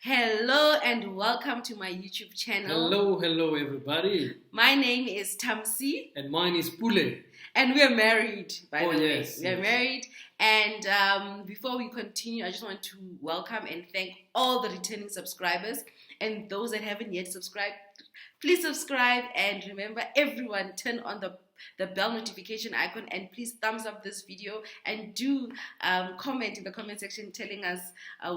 Hello and welcome to my YouTube channel. Hello everybody. My name is Thamsie. And mine is Pule. And we are married, by the way. Yes, We are married. And before we continue, I just want to welcome and thank all the returning subscribers. And those that haven't yet subscribed, please subscribe. And remember, everyone, turn on the bell notification icon and please thumbs up this video and do comment in the comment section telling us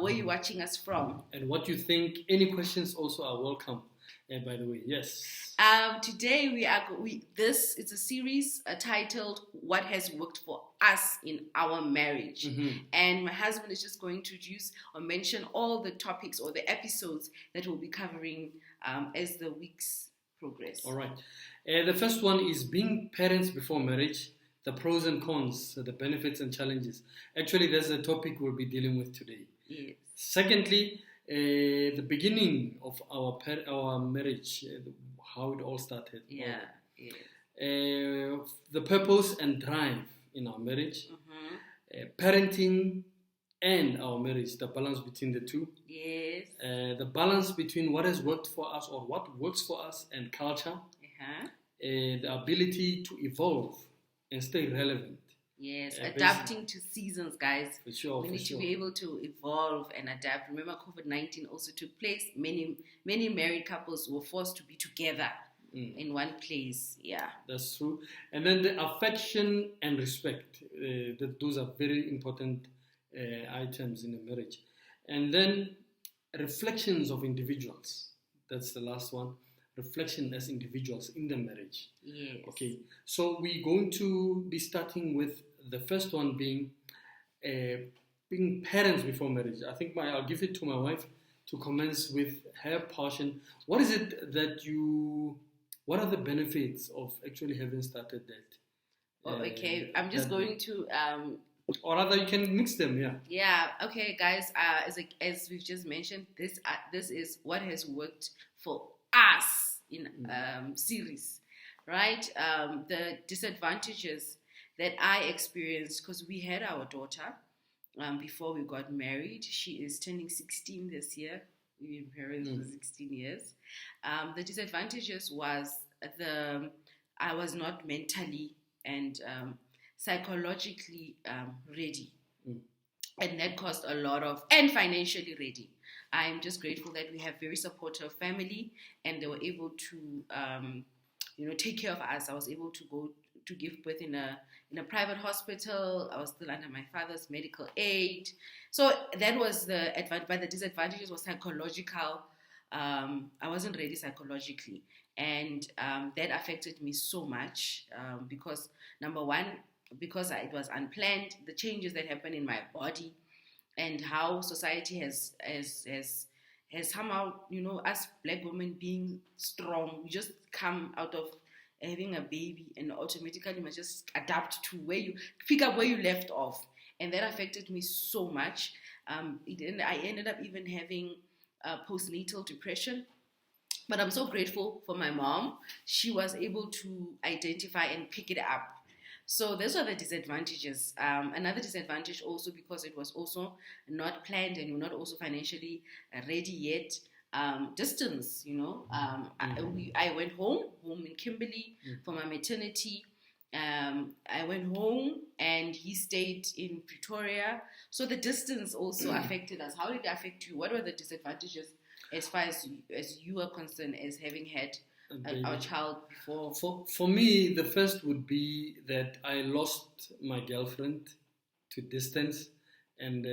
where you're watching us from and what you think. Any questions also are welcome, by the way. Yes, today this is a series titled What Has Worked for Us in Our Marriage. And my husband is just going to introduce or mention all the topics or the episodes that we'll be covering as the weeks progress. All right. The first one is being parents before marriage, the pros and cons, the benefits and challenges. Actually, that's the topic we'll be dealing with today. Yes. Secondly, the beginning of our marriage, how it all started. Yeah. The purpose and drive in our marriage, parenting and our marriage, the balance between the two. Yes. The balance between what has worked for us or what works for us and culture. The ability to evolve and stay relevant. Yes, adapting to seasons, guys. For sure. We need to be able to evolve and adapt. Remember, COVID-19 also took place. Many married couples were forced to be together in one place. Yeah, that's true. And then the affection and respect. Those are very important items in a marriage. And then reflections of individuals. That's the last one. Reflection as individuals in the marriage. Yes. Okay, so we're going to be starting with the first one being parents before marriage. I think I'll give it to my wife to commence with her portion. What is it what are the benefits of actually having started that? Okay, I'm just going to... or rather, you can mix them, yeah. Yeah, okay, guys, as we've just mentioned, this is what has worked for us in series, right? The disadvantages that I experienced, because we had our daughter before we got married. She is turning 16 this year. We've been married for 16 years. The disadvantages was I was not mentally and psychologically ready. And that caused a lot of, and financially ready. I'm just grateful that we have very supportive family and they were able to, take care of us. I was able to go to give birth in a private hospital. I was still under my father's medical aid. So that was the advantage, but the disadvantages was psychological. I wasn't ready psychologically. And that affected me so much because, number one, because it was unplanned, the changes that happened in my body and how society has somehow, us black women being strong, we just come out of having a baby and automatically you must just adapt to pick up where you left off. And that affected me so much. I ended up even having postnatal depression. But I'm so grateful for my mom. She was able to identify and pick it up. So those are the disadvantages. Another disadvantage also, because it was also not planned and we're not also financially ready yet. Distance, I went home in Kimberley for my maternity. I went home and he stayed in Pretoria. So the distance also affected us. How did it affect you? What were the disadvantages as far as you are concerned as having had our child before? For me, the first would be that I lost my girlfriend to distance. And,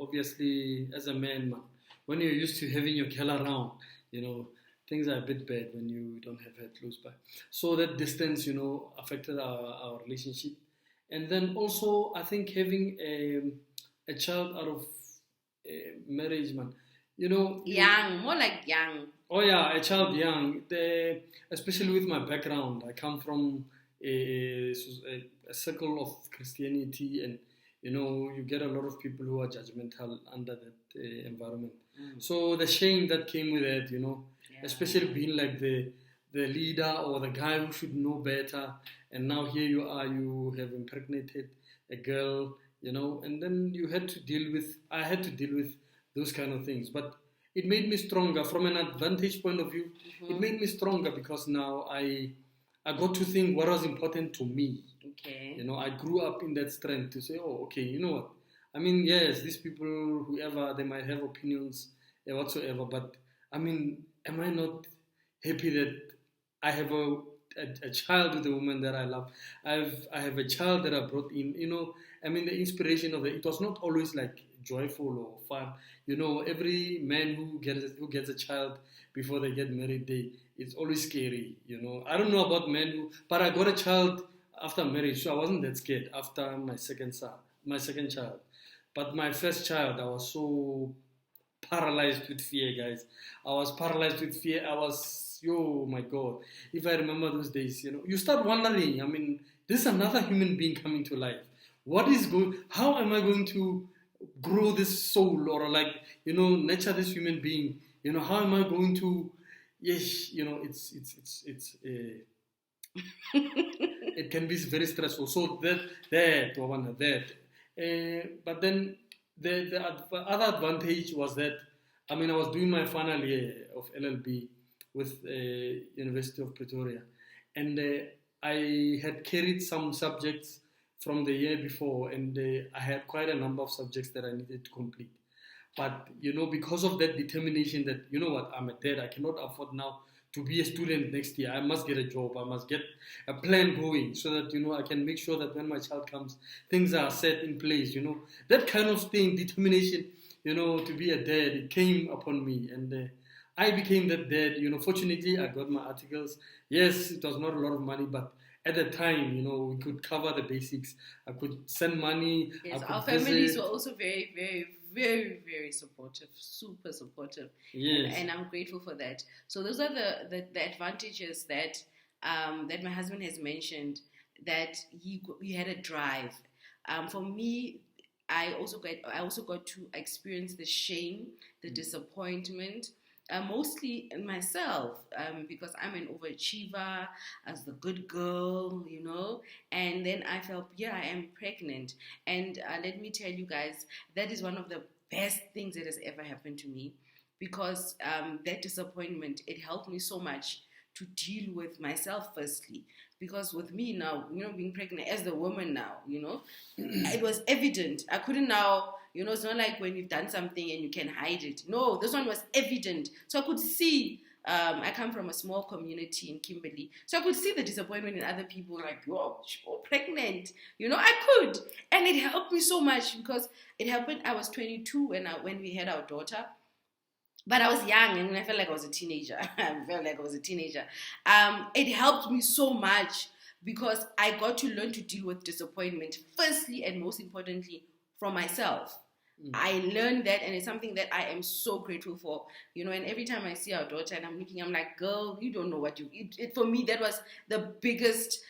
obviously, as a man, when you're used to having your girl around, things are a bit bad when you don't have her close by. So that distance, affected our relationship. And then also, I think having a child out of marriage, man, young, more like young. Oh yeah, a child young. Especially with my background, I come from a circle of Christianity, and you get a lot of people who are judgmental under that environment. So the shame that came with it, especially being like the leader or the guy who should know better, and now here you are, you have impregnated a girl, and then I had to deal with those kind of things. But it made me stronger from an advantage point of view. Mm-hmm. It made me stronger because now I got to think what was important to me. Okay. You know, I grew up in that strength to say, oh, okay, you know what? I mean, yes, these people, whoever, they might have opinions whatsoever, but I mean, am I not happy that I have a child with a woman that I love? I have a child that I brought in. You know, I mean, the inspiration of it was not always like joyful or fun. You know, every man who gets a child before they get married, it's always scary. You know, I don't know about men but I got a child after marriage, so I wasn't that scared after my second child. But my first child, I was so paralyzed with fear, guys. I was paralyzed with fear. Oh my God. If I remember those days, you know, you start wondering, I mean, this is another human being coming to life. How am I going to grow this soul or like, you know, nurture this human being? You know, how am I going to, yes, you know, it can be very stressful. So but then the other advantage was that, I mean, I was doing my final year of LLB with University of Pretoria, and I had carried some subjects from the year before, and I had quite a number of subjects that I needed to complete. But, you know, because of that determination that, you know what, I'm a dad, I cannot afford now to be a student next year. I must get a job. I must get a plan going so that, you know, I can make sure that when my child comes, things are set in place, you know. That kind of thing, determination, you know, to be a dad, it came upon me. And I became that dad. You know, fortunately, I got my articles. Yes, it was not a lot of money, but at the time, you know, we could cover the basics. I could send money. Yes, our families were also very, very, very, very supportive, super supportive. Yes. And I'm grateful for that. So those are the advantages that that my husband has mentioned, that he had a drive. For me, I also got to experience the shame, the disappointment, mostly in myself, because I'm an overachiever, as the good girl, you know. And then I felt, yeah, I am pregnant. And let me tell you guys, that is one of the best things that has ever happened to me, because that disappointment, it helped me so much to deal with myself firstly. Because with me now, you know, being pregnant as the woman now, you know, it was evident. I couldn't now, you know, it's not like when you've done something and you can hide it. No, this one was evident. So I could see, I come from a small community in Kimberley, so I could see the disappointment in other people, like, oh, she's pregnant. You know, I could. And it helped me so much because it happened, I was 22 when we had our daughter. But I was young and I felt like I was a teenager. It helped me so much because I got to learn to deal with disappointment, firstly and most importantly, from myself. I learned that, and it's something that I am so grateful for. You know, and every time I see our daughter and I'm like, girl, you don't know what you... For me, that was the biggest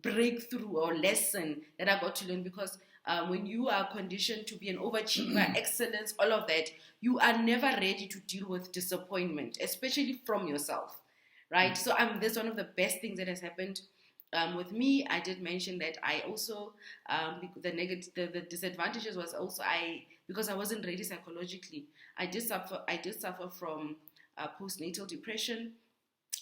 breakthrough or lesson that I got to learn, because when you are conditioned to be an overachiever, excellence, all of that, you are never ready to deal with disappointment, especially from yourself, right? So that's one of the best things that has happened with me. I did mention that I also, the disadvantages was also because I wasn't ready psychologically. I did suffer from postnatal depression.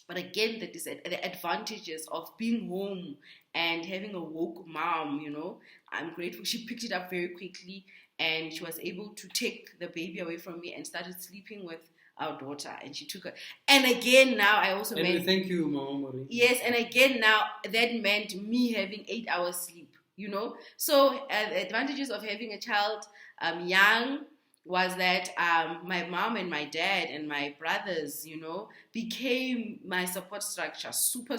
But again, the advantages of being home and having a woke mom, you know, I'm grateful. She picked it up very quickly, and she was able to take the baby away from me and started sleeping with our daughter. And she took her. And again, now I also meant... Thank you, Mama Marie. Yes, and again, now that meant me having 8 hours sleep, you know. So the advantages of having a child young was that my mom and my dad and my brothers, you know, became my support structure, super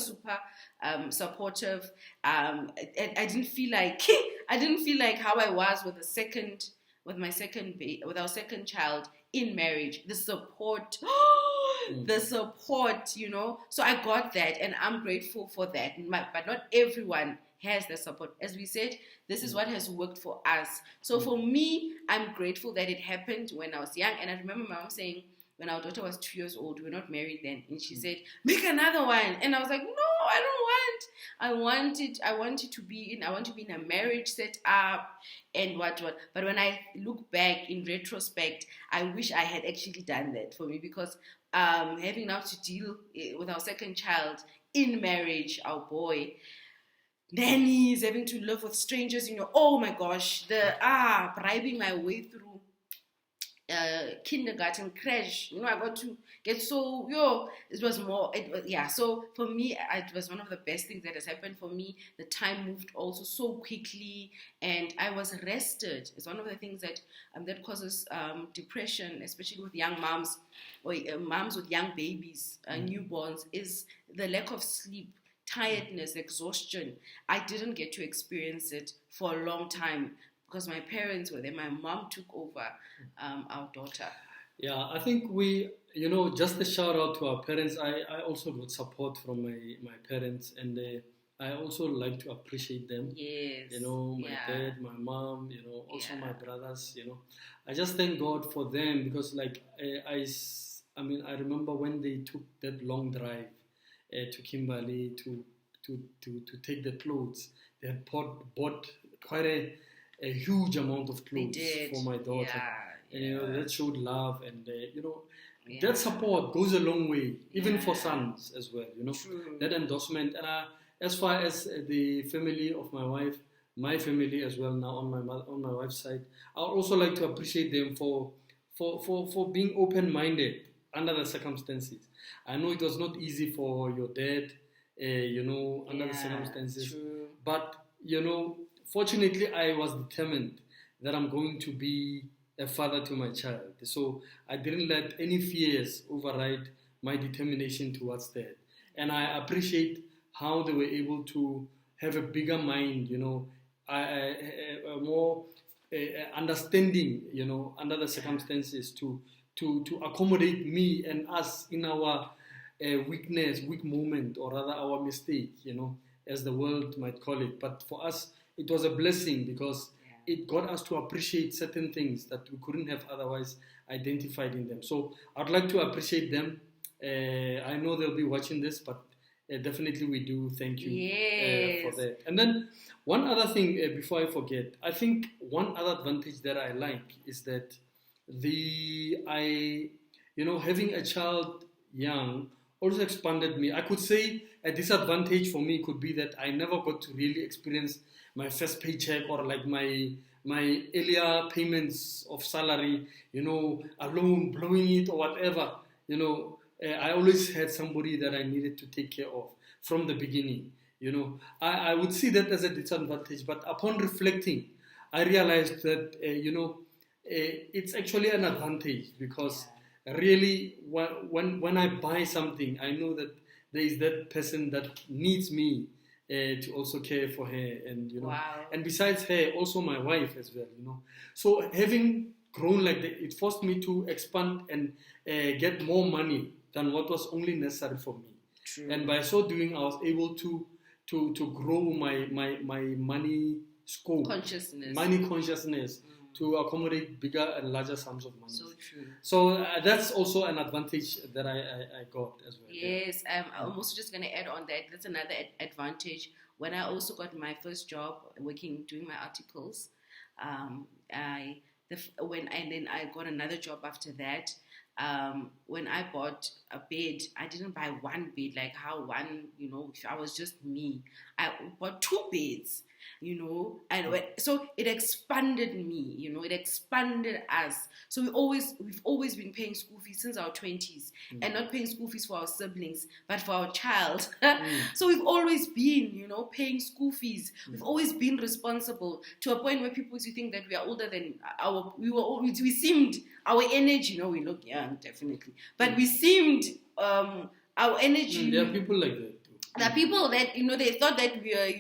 supportive. I didn't feel like how I was with our second child in marriage. The support, you know. So I got that, and I'm grateful for that. But not everyone has the support. As we said, this is what has worked for us. So for me, I'm grateful that it happened when I was young. And I remember my mom saying, when our daughter was 2 years old, we were not married then, and she said, make another one. And I was like, no, I don't want. I want it to be in. I want to be in a marriage set up and what. But when I look back in retrospect, I wish I had actually done that for me, because having now to deal with our second child in marriage, our boy, nannies, having to live with strangers, oh my gosh, bribing my way through kindergarten crash, I got to get it was more, so for me, it was one of the best things that has happened for me. The time moved also so quickly, and I was rested. It's one of the things that causes depression, especially with young moms, or moms with young babies, newborns, is the lack of sleep, tiredness, exhaustion. I didn't get to experience it for a long time because my parents were there. My mom took over our daughter. Yeah, I think just a shout out to our parents. I also got support from my parents, and I also like to appreciate them. Yes. My dad, my mom, also my brothers, I just thank God for them, because I remember when they took that long drive to Kimberley to take the clothes. They had bought quite a huge amount of clothes for my daughter. And that showed love, and that support goes a long way, even for sons as well. True. That endorsement. And as far as the family of my wife, my family as well now on my wife's side, I also like to appreciate them for being open-minded under the circumstances. I know it was not easy for your dad, under the circumstances, true. But fortunately, I was determined that I'm going to be a father to my child. So I didn't let any fears override my determination towards that. And I appreciate how they were able to have a bigger mind, a more understanding, under the circumstances to accommodate me and us in our weak moment, or rather our mistake, as the world might call it. But for us, it was a blessing, because it got us to appreciate certain things that we couldn't have otherwise identified in them. So I'd like to appreciate them. I know they'll be watching this, but definitely we do thank you for that. And then one other thing before I forget, I think one other advantage that I like is that having a child young also expanded me. I could say a disadvantage for me could be that I never got to really experience my first paycheck, or like my earlier payments of salary, alone, blowing it or whatever. I always had somebody that I needed to take care of from the beginning. I would see that as a disadvantage, but upon reflecting, I realized that it's actually an advantage, because really when I buy something, I know that there is that person that needs me to also care for her, and and besides her, also my wife as well. So having grown like that, it forced me to expand and get more money than what was only necessary for me. True. And by so doing, I was able to grow my money scope, money consciousness, to accommodate bigger and larger sums of money. So true. So that's also an advantage that I got as well. Yes, I'm also just going to add on that. That's another advantage. When I also got my first job doing my articles, then I got another job after that. When I bought a bed, I didn't buy one bed, like how one, if I was just me. I bought two beds, so it expanded me, it expanded us. So we've always been paying school fees since our 20s, and not paying school fees for our siblings, but for our child. So we've always been, paying school fees. We've always been responsible, to a point where people used to think that we are older than we seemed, our energy, we look young, definitely, but we seemed, our energy. There are people like that too. There are people that, they thought that we are,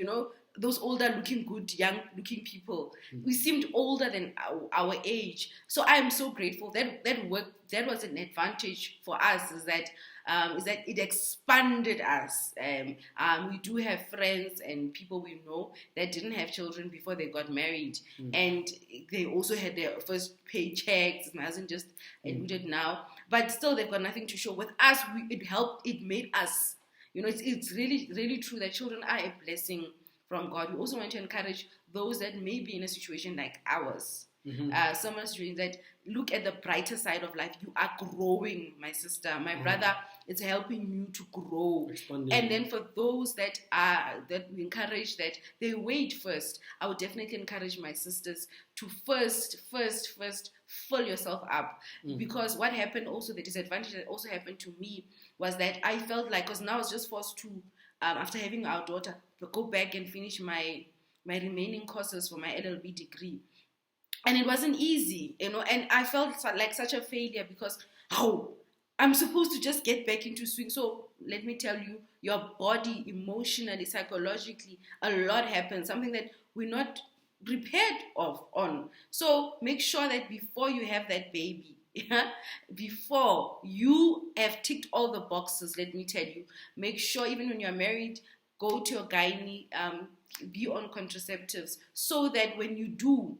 those older looking good, young looking people. We seemed older than our age. So I am so grateful that was an advantage for us, is that it expanded us. We do have friends and people we know that didn't have children before they got married, and they also had their first paychecks. It hasn't just ended now, but still they've got nothing to show. With us, it helped. It made us, It's really, really true that children are a blessing from God. We also want to encourage those that may be in a situation like ours. Someone's doing that. Look at the brighter side of life. You are growing, my sister, my brother. It's helping you to grow. Expanding. And then for those that we encourage that they wait first, I would definitely encourage my sisters to first fill yourself up. Because what happened also, the disadvantage that also happened to me was that I felt like, because now I was just forced to, after having our daughter, go back and finish my remaining courses for my LLB degree. And it wasn't easy, and I felt like such a failure because, I'm supposed to just get back into swing. So let me tell you, your body, emotionally, psychologically, a lot happens, something that we're not prepared on. So make sure that before you have that baby, before you have ticked all the boxes, let me tell you, make sure even when you're married, go to your gynae, be on contraceptives, so that when you do,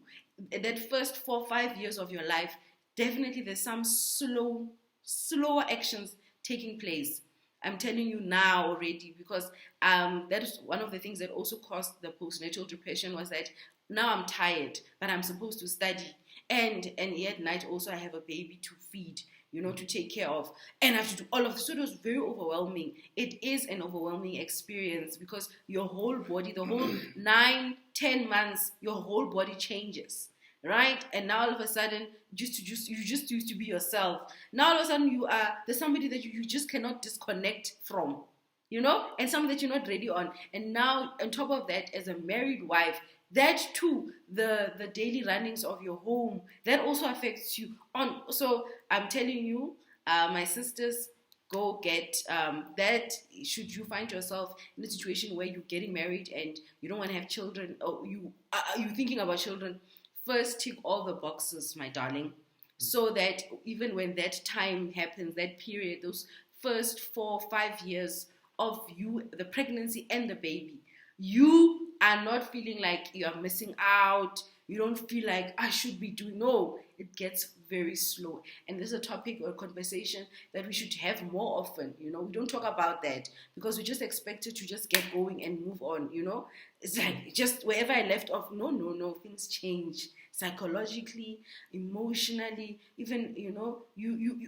that first 4 or 5 years of your life, definitely there's some slower actions taking place. I'm telling you now already, because that is one of the things that also caused the postnatal depression, was that now I'm tired, but I'm supposed to study, and yet night also I have a baby to feed, to take care of, and I have to do all of this. So it was very overwhelming. It is an overwhelming experience because your whole body, the whole 9-10 months, your whole body changes, right? And now all of a sudden, you just used to be yourself. Now all of a sudden there's somebody that you just cannot disconnect from, and something that you're not ready on. And now on top of that, as a married wife, that too, the daily runnings of your home, that also affects you. So I'm telling you, my sisters, go get that. Should you find yourself in a situation where you're getting married and you don't want to have children, or you're thinking about children, first tick all the boxes, my darling, so that even when that time happens, that period, those first 4 or 5 years of you, the pregnancy and the baby, you are not feeling like you are missing out. You don't feel like I should be doing. No, it gets very slow. And this is a topic or conversation that we should have more often. We don't talk about that because we just expect it to just get going and move on. It's like just wherever I left off. No, things change psychologically, emotionally, even,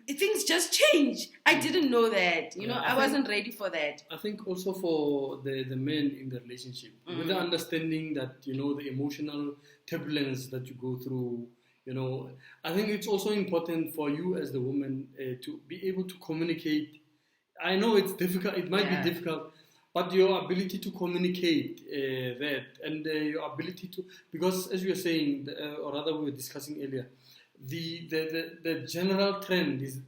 things just change. I didn't know that, I wasn't ready for that. I think also for the men in the relationship, with the understanding that, the emotional turbulence that you go through, I think it's also important for you as the woman to be able to communicate. I know it's difficult, it might be difficult, but your ability to communicate that, and your ability to, because as you were saying, or rather we were discussing earlier, the general trend is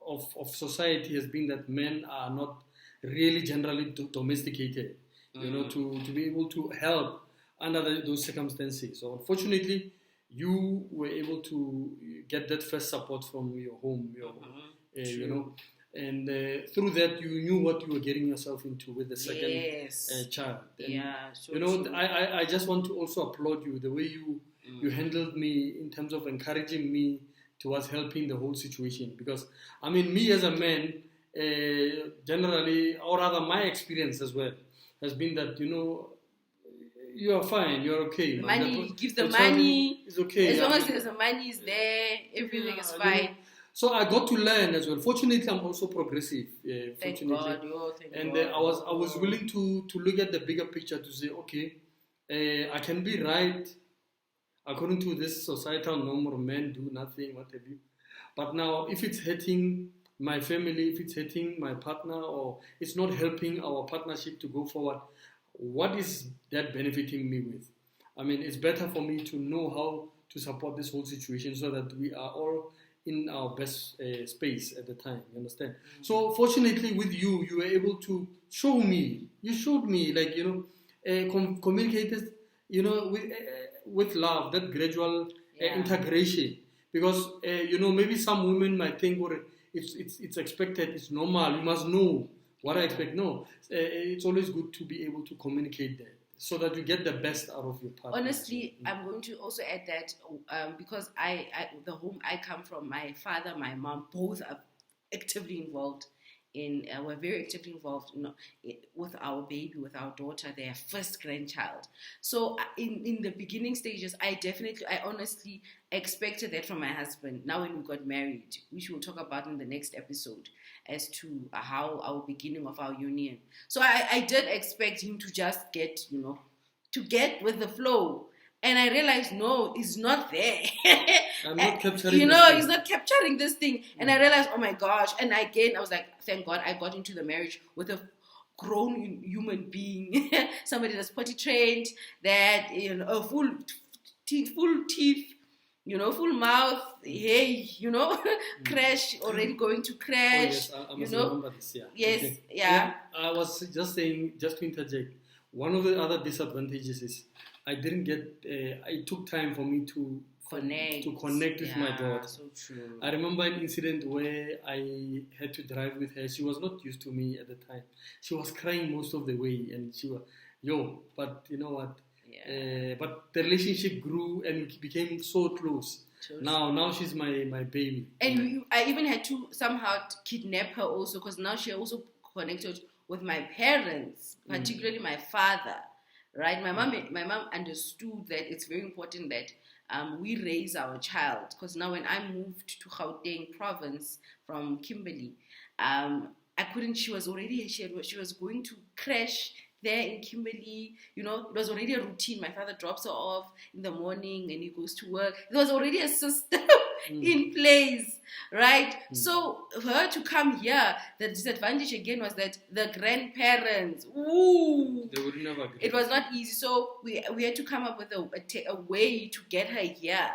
of society has been that men are not really generally domesticated, to be able to help under those circumstances. So unfortunately, you were able to get that first support from your home, and through that you knew what you were getting yourself into with the second child. And, I just want to also applaud you, the way you handled me in terms of encouraging me towards helping the whole situation. Because, me as a man, generally, or rather my experience as well, has been that, you are fine, you're okay. The money, give the money. It's okay. As long as the money is there, everything is fine. So I got to learn as well. Fortunately, I'm also progressive. Thank God. And I was willing to look at the bigger picture to say, okay, I can be right according to this societal norm of men do nothing, what have you. But now, if it's hurting my family, if it's hurting my partner, or it's not helping our partnership to go forward, what is that benefiting me with? It's better for me to know how to support this whole situation so that we are all in our best space at the time, you understand? So fortunately with you were able to show me, you showed me, like, communicated, with love, that gradual integration. Because, maybe some women might think, it's expected, it's normal, you must know what I expect. No, it's always good to be able to communicate that, so that you get the best out of your partner. Honestly, I'm going to also add that because the home I come from, my father, my mom, both are actively involved were very actively involved, with our baby, with our daughter, their first grandchild. So in the beginning stages, I honestly expected that from my husband. Now when we got married, which we'll talk about in the next episode, as to how our beginning of our union. So I did expect him to just get, to get with the flow. And I realized, no, it's not there. I'm not capturing he's not capturing this thing. And I realized, oh my gosh. And again, I was like, thank God I got into the marriage with a grown human being, somebody that's potty trained, that, full teeth, full mouth, hey, crash, already going to crash. Oh, yes, I must remember this, yeah. Yes, okay. yeah. I was just saying, just to interject, one of the other disadvantages is I didn't get, it took time for me to connect with my daughter. So true. I remember an incident where I had to drive with her. She was not used to me at the time. She was crying most of the way, and she was, but you know what? Yeah. But the relationship grew and became so close. Now she's my baby. And I even had to somehow kidnap her also, because now she also connected with my parents, particularly my father. Right, my mom understood that it's very important that we raise our child, because now when I moved to Gauteng province from Kimberley, I couldn't. She was going to crash there in Kimberley. It was already a routine. My father drops her off in the morning and he goes to work. There was already a system in place, right? So for her to come here, the disadvantage again was that the grandparents, they would never agree. It was not easy. So we had to come up with a way to get her here.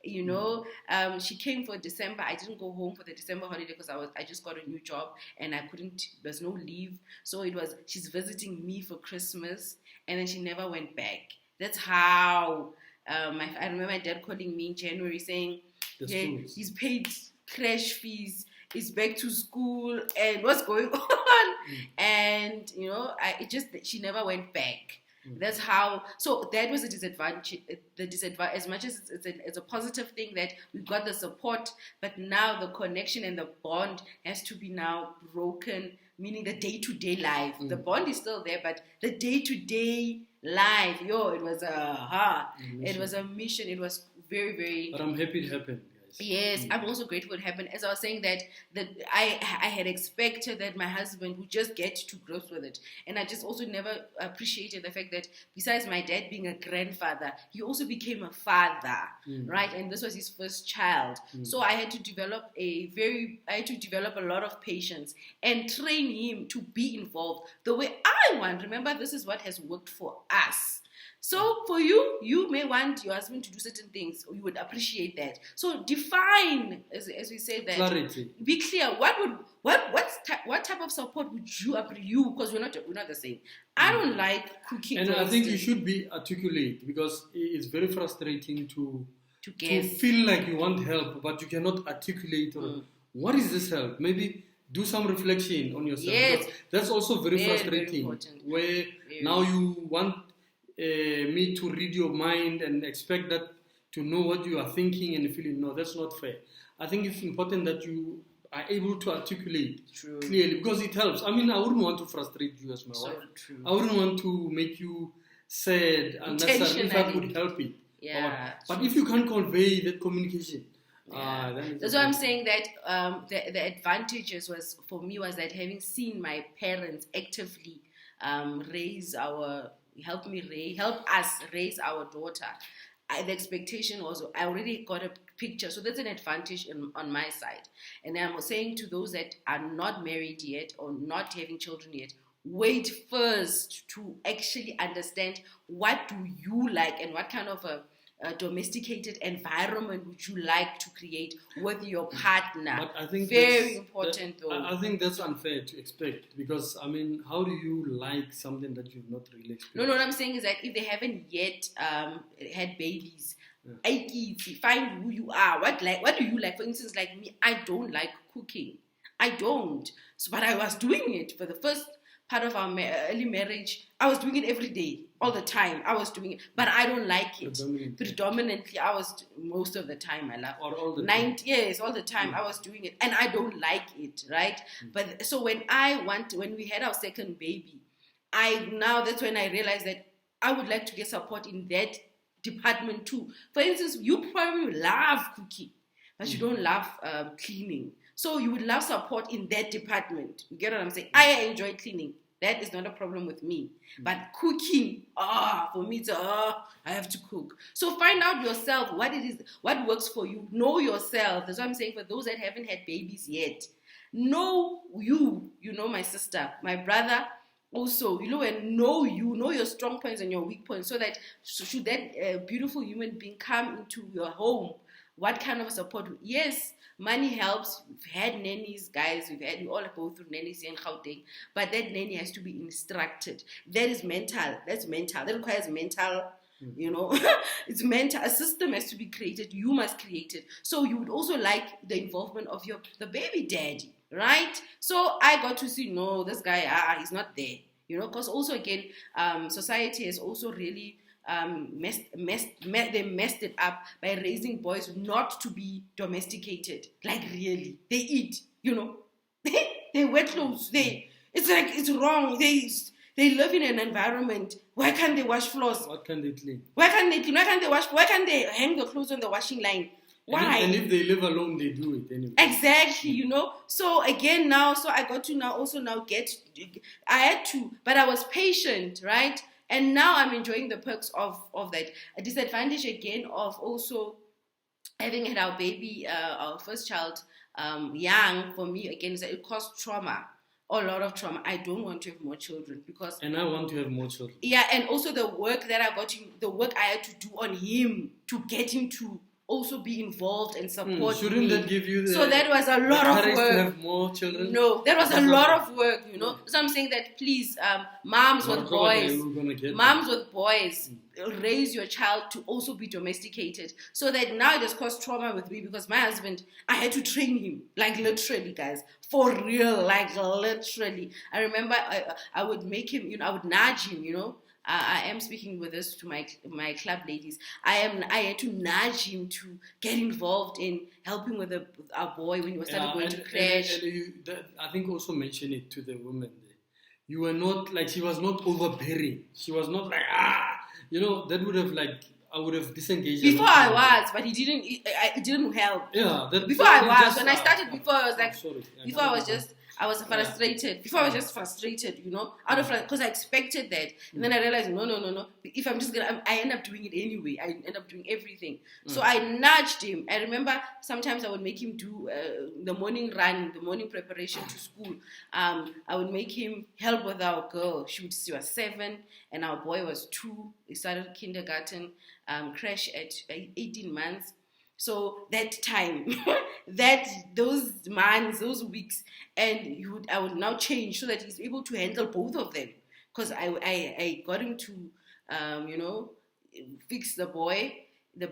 She came for December. I didn't go home for the December holiday because I just got a new job and I couldn't. There's no leave, so she's visiting me for Christmas, and then she never went back. That's how. I remember my dad calling me in January saying, he's paid crash fees, he's back to school, and what's going on? And she never went back. That's how. So that was a disadvantage. As much as it's a positive thing that we got the support, but now the connection and the bond has to be now broken. Meaning the day-to-day life. The bond is still there, but the day-to-day life, it was it was a mission. It was very, very. But I'm happy it happened. Yes, I'm also grateful it happened. As I was saying that I had expected that my husband would just get to growth with it. And I just also never appreciated the fact that besides my dad being a grandfather, he also became a father, right? And this was his first child. So I had to develop a lot of patience and train him to be involved the way I want. Remember, this is what has worked for us. So for you may want your husband to do certain things, or you would appreciate that. So define, as we say that. Clarity. Be clear. What type of support would you because we're not the same. I don't like cooking. And I think you should be articulate, because it's very frustrating to feel like you want help, but you cannot articulate. What is this help? Maybe do some reflection on yourself. Yes. That's also very frustrating. Very now you want me to read your mind and expect that to know what you are thinking and feeling. No, that's not fair. I think it's important that you are able to articulate clearly, because it helps. I mean, I wouldn't want to frustrate you as my wife. True. I wouldn't want to make you sad unnecessarily if I could help it. Yeah. But if you can't convey that communication, that's why I'm saying that the advantages for me was that having seen my parents actively help us raise our daughter. The expectation was I already got a picture, so that's an advantage on my side. And I'm saying to those that are not married yet or not having children yet, wait first to actually understand what do you like and what kind of a domesticated environment would you like to create with your partner. But I think very important though. I think that's unfair to expect, because I mean, how do you like something that you've not really experienced? No, what I'm saying is that if they haven't yet had babies, find who you are. What do you like? For instance, like me, I don't like cooking. I don't. So, but I was doing it for the first part of our early marriage, I was doing it every day, all the time. I was doing it, but I don't like it. Predominantly, I was most of the time. I love or all the 90 years, all the time. I was doing it, and I don't like it, right? But so when we had our second baby, that's when I realized that I would like to get support in that department too. For instance, you probably love cooking, but you don't love cleaning. So you would love support in that department. You get what I'm saying? I enjoy cleaning. That is not a problem with me. But cooking, for me, I have to cook. So find out yourself what it is, what works for you. Know yourself. That's what I'm saying for those that haven't had babies yet. Know you. You know my sister, my brother. Also, and know your strong points and your weak points, so that should that beautiful human being come into your home, what kind of support? Yes, money helps. We've had nannies, guys. We all go through nannies in Gauteng, but that nanny has to be instructed. That is mental. That's mental. That requires mental. It's mental. A system has to be created. You must create it. So you would also like the involvement of the baby daddy, right? So I got to see, no, this guy, he's not there. Because also again, society has also really they messed it up by raising boys not to be domesticated. Like really, they eat. They wear clothes. It's wrong. They live in an environment. Why can't they wash floors? What can they clean? Why can't they clean? Why can't they wash? Why can't they hang the clothes on the washing line? Why? And if they live alone, they do it anyway. Exactly, So again, I got to I had to, but I was patient, right? And now I'm enjoying the perks of that. A disadvantage again of also having had our baby, our first child, young, for me again is that it caused trauma. A lot of trauma. I don't want to have more children and I want to have more children. Yeah, and also the work I had to do on him to get him to also be involved and support Shouldn't me. That give you so that was a lot of work to have more children? No, that was a lot of work, So I'm saying that please, moms with boys, raise your child to also be domesticated. So that now it has caused trauma with me because my husband, I had to train him, like literally, guys, for real, like literally. I remember I would make him, I would nudge him, I am speaking with this to my club ladies. I had to nudge him to get involved in helping with our boy when he was started going to crash. I think also mention it to the women there. You were not like, she was not overbearing. She was not like that would have I would have disengaged. Before I was, but it didn't help. Yeah. When I started before, I was like, I was frustrated. Before I was just frustrated, out of because I expected that, and then I realized no. If I'm just I end up doing it anyway. I end up doing everything. So I nudged him. I remember sometimes I would make him do the morning run, the morning preparation to school. I would make him help with our girl. She was 7, and our boy was 2. He started kindergarten. Crash at 18 months. So that time, those months, those weeks, and I would now change so that he's able to handle both of them. Because I got him to, fix the boy, the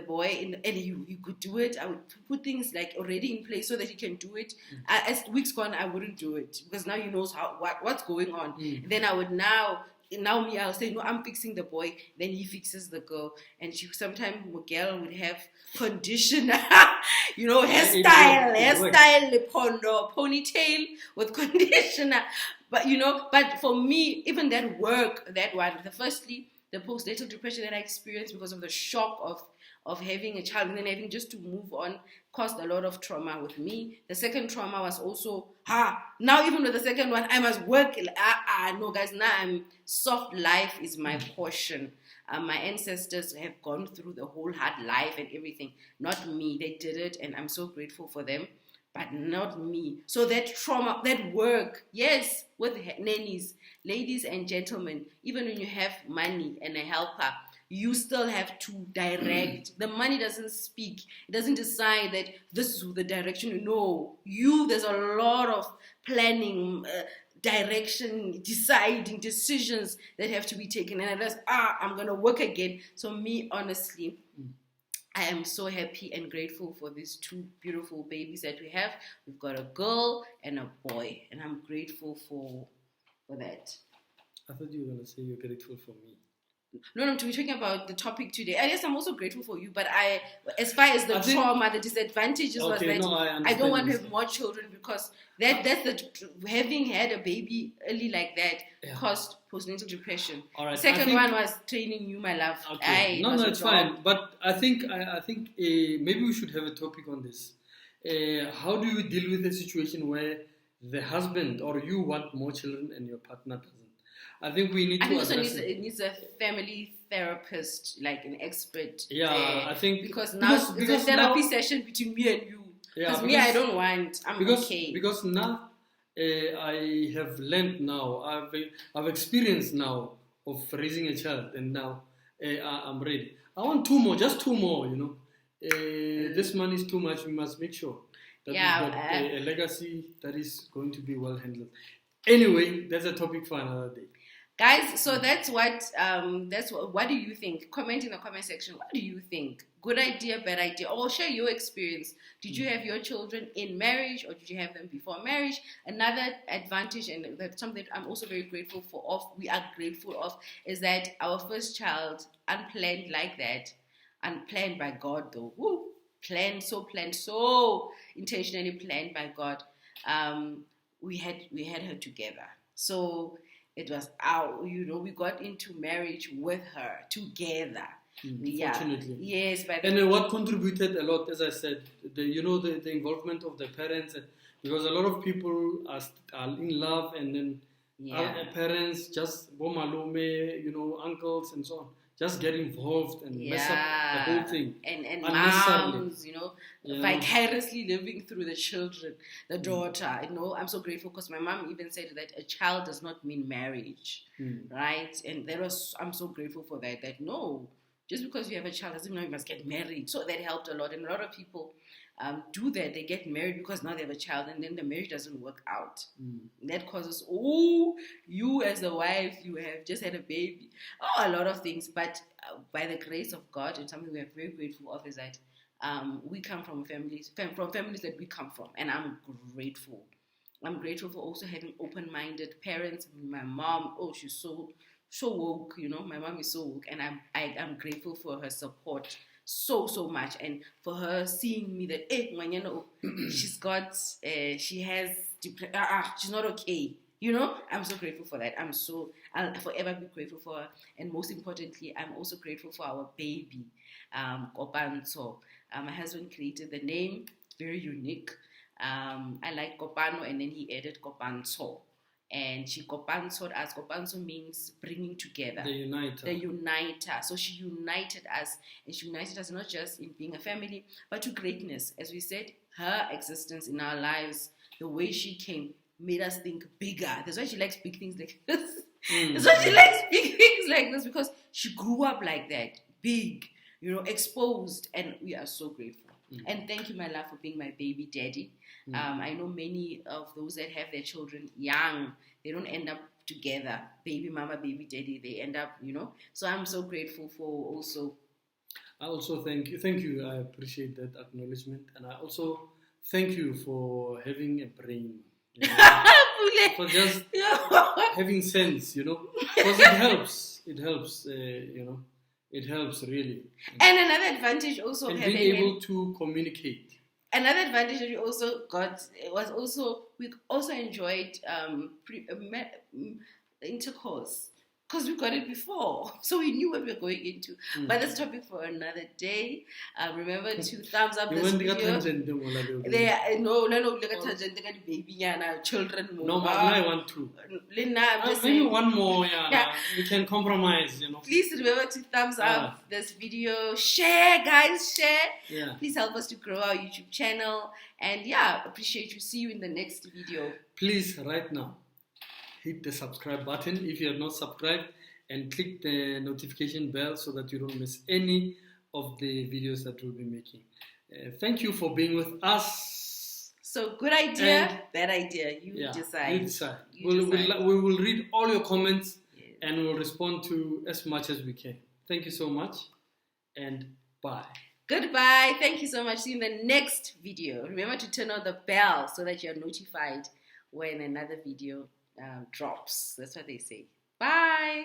boy, and he could do it. I would put things like already in place so that he can do it. As weeks gone, I wouldn't do it because now he knows what's going on. Then I would I'll say, no, I'm fixing the boy. Then he fixes the girl. And sometimes Miguel would have conditioner, hairstyle, lepondo, ponytail with conditioner. But for me, even that work, firstly, the postnatal depression that I experienced because of the shock of having a child and then having just to move on caused a lot of trauma with me. The second trauma was also, now even with the second one, I must work. No guys, now soft life is my portion. My ancestors have gone through the whole hard life and everything. Not me. They did it and I'm so grateful for them. But not me. So that trauma, that work, yes, with nannies, ladies and gentlemen, even when you have money and a helper, you still have to direct. The money doesn't speak. It doesn't decide that this is the direction. No, there's a lot of planning, direction, deciding, decisions that have to be taken. And I realized, I'm going to work again. So me, honestly, I am so happy and grateful for these 2 beautiful babies that we have. We've got a girl and a boy. And I'm grateful for for that. I thought you were going to say you're grateful for me. No, we're talking about the topic today. I guess I'm also grateful for you, but as far as the trauma, the disadvantages was that I don't want to have more children because having had a baby early like that caused postnatal depression. All right. Second one was training you, my love. Okay. No, it's fine. But I think maybe we should have a topic on this. How do you deal with a situation where the husband or you want more children and your partner doesn't? I think we need to address it needs a family therapist, like an expert. Yeah, I think because it's a therapy session between me and you. Because me, I don't want. Okay. Because now I have learned now. I've experienced now of raising a child, and now I'm ready. I want just two more. You know, this money is too much. We must make sure that we've got a legacy that is going to be well handled. Anyway, that's a topic for another day. Guys, so that's what do you think? Comment in the comment section. What do you think? Good idea, bad idea? Or share your experience. Did you have your children in marriage or did you have them before marriage? Another advantage, and that's something that I'm also very grateful we are grateful of, is that our first child, unplanned like that, unplanned by God though. Woo! Planned, so intentionally planned by God. We had her together. So it was we got into marriage with her together. Fortunately. Yes. And what contributed a lot, as I said, the involvement of the parents, because a lot of people are in love and then parents just malume, uncles and so on, just get involved and mess up the whole thing. And moms, vicariously living through the children, the daughter. I'm so grateful because my mom even said that a child does not mean marriage, right? And I'm so grateful for that. That no, just because you have a child doesn't mean you must get married. So that helped a lot. And a lot of people do that. They get married because now they have a child and then the marriage doesn't work out. That causes, you as a wife, you have just had a baby. A lot of things. But by the grace of God, and something we are very grateful of is that we come from families that we come from. And I'm grateful. I'm grateful for also having open-minded parents. My mom, she's so woke, my mom is so woke. And I'm grateful for her support so much, and for her seeing me that she's not okay. I'm so grateful for that. I'll forever be grateful for her, and most importantly, I'm also grateful for our baby, Kopanso. My husband created the name, very unique. I like Kopano, and then he added Kopanso. And she kopansoed us. Kopanso means bringing together. The uniter. So she united us. And she united us not just in being a family, but to greatness. As we said, her existence in our lives, the way she came, made us think bigger. That's why she likes big things like this. That's why she likes big things like this, because she grew up like that. Big, exposed. And we are so grateful. And thank you, my love, for being my baby daddy. I know many of those that have their children young, they don't end up together. Baby mama, baby daddy, they end up, So I'm so grateful for also. I also thank you. I appreciate that acknowledgement. And I also thank you for having a brain. For just having sense, Because it helps. It helps, It helps really. And another advantage also of being able to communicate. Another advantage that we also got was we also enjoyed intercourse, because we got it before, so we knew what we were going into. But that's a topic for another day. Remember to thumbs up this video. Children. No, I want to. Maybe one more. We can compromise. Please remember to thumbs up this video. Share, guys. Share. Yeah. Please help us to grow our YouTube channel. And appreciate you. See you in the next video. Please, right now, hit the subscribe button if you have not subscribed, and click the notification bell so that you don't miss any of the videos that we'll be making. Thank you for being with us. So good idea, bad idea. You decide. You decide. We will read all your comments and we'll respond to as much as we can. Thank you so much, and bye. Goodbye. Thank you so much. See you in the next video. Remember to turn on the bell so that you're notified when another video drops. That's what they say. Bye.